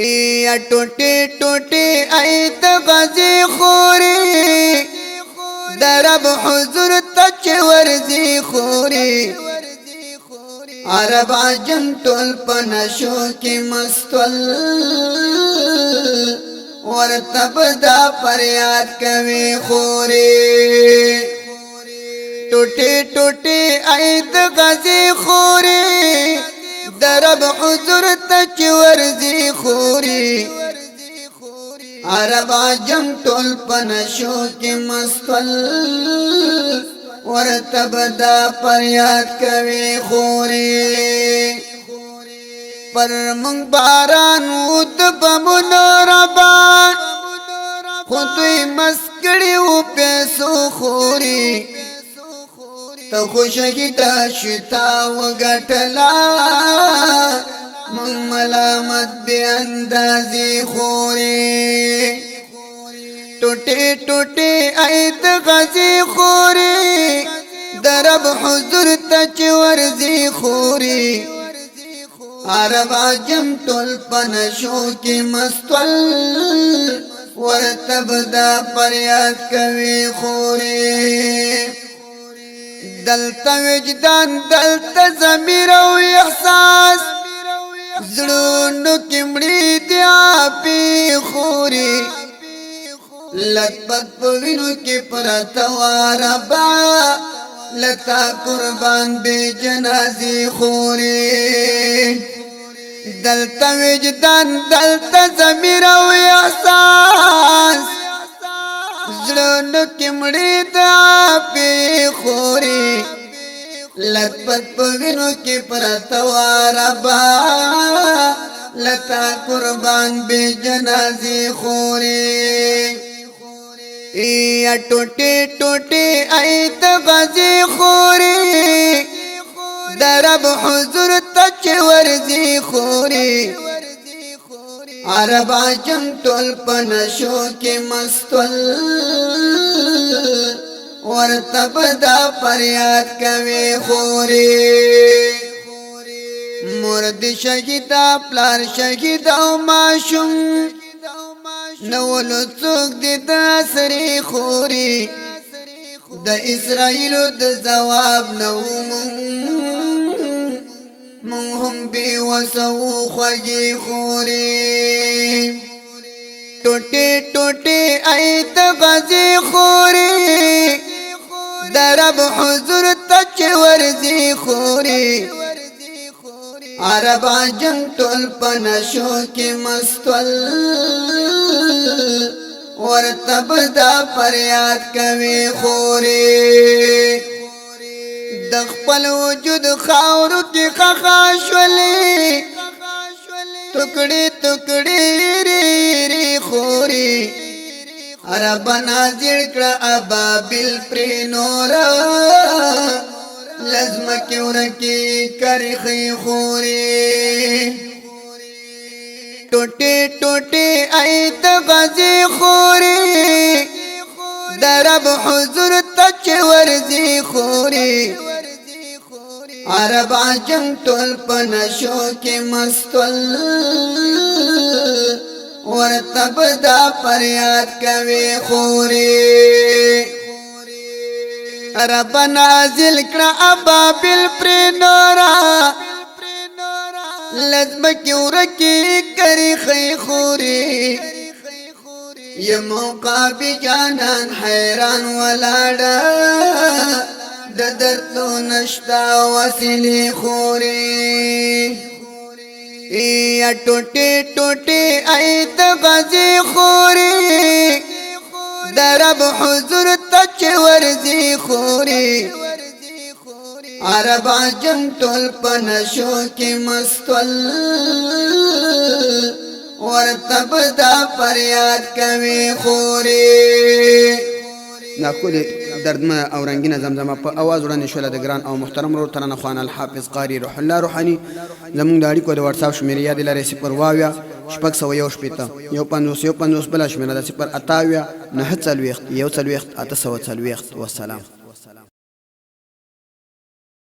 یا ټوټي ټوټي ایت غزي خوري درب حضور تچ ورزي خوري عرب عجم ټول پنشو کې مستول ورتب دا فریاد کوي خوري ټوټي ټوټي ایت غزي خوري درب حضور تچ ورزي خوري عرب عجم ټول پنشو کې مستول ورتب دا فریاد کوي خوري پر مونږ باران ود بمونو ربان خودوی مسکړي و پیسو خوري ته خوشګیدا شتا وګټلا مونږ ملامت به اندازي خوري ټوټي ټوټي ایت غزي خوري درب حضور تچ ورزي خوري عرب عجم ټول پنشو کې مستول ورتب دا فریاد کوي خوري دلته وجدان دلته ضمیر او احساس زړونو کې مړي دی اپي خوري لطفت پوینو کې پرتواربا لتا قربان بے جنازی خوري دلتا وجدان دلتا ضمیر او احساس زړونو کې مړي دا پی خوري لطفت پوینو کې پرتواربا لتا قربان بے جنازی خوري یا ټوټي ټوټي ایت غزي خوري درب حضور تچ ورزي خوري عرب عجم ټول پنشو کې مستول ورتب دا فریاد کوي خوري مرد شهیدا پلار شهیدا او ماشوم نولو څوک دې د سری خوري د اسرائیل د جواب نو مون هم به وسو خوږي خوري ټوټي ټوټي ایت غزي خوري درب حضور تچ ورزي خوري عرب عجم ټول پنشو کې مستول ورتب دا فریاد کوي خوري د خپل وجود خاورو کې خخاشولې ټوکړي ټوکړي ری خوري عرب نازل کړه ابابل پر نور لازم کورکی کرخی خوري ټوټي ټوټي ایت غزي خوري درب حضور تچ ورزي خوري عرب عجم ټول پنشو کې مستول ورتب دا فریاد کوي خوري رب نازل کړه ابابل پر نورا لازم کورکی کری خی خوري یہ موقع بی جانان حیران ولاړه د درتو نشتا وسیلی خوري یا ټوټي ټوټي ایت غزي خوري درب حضور تچ ورزي خوري عرب عجم ټول پنشو کې مستول ورتب دا فریاد کوي خوري ناکول دردمه او رنگینه زمزمه په اواز وړاندې شوله د ګران او محترم ورور ترانه خوان الحافظ قاری روح الله روحاني زمونږ د اړیکو د واتساپ شمیره یاد لرئ 0 واویا شپږ سوه یو شپېته 150 بله شمیره ده 0 اتاویا 9 څلوېښت 1 څلوېښت 840 والسلام.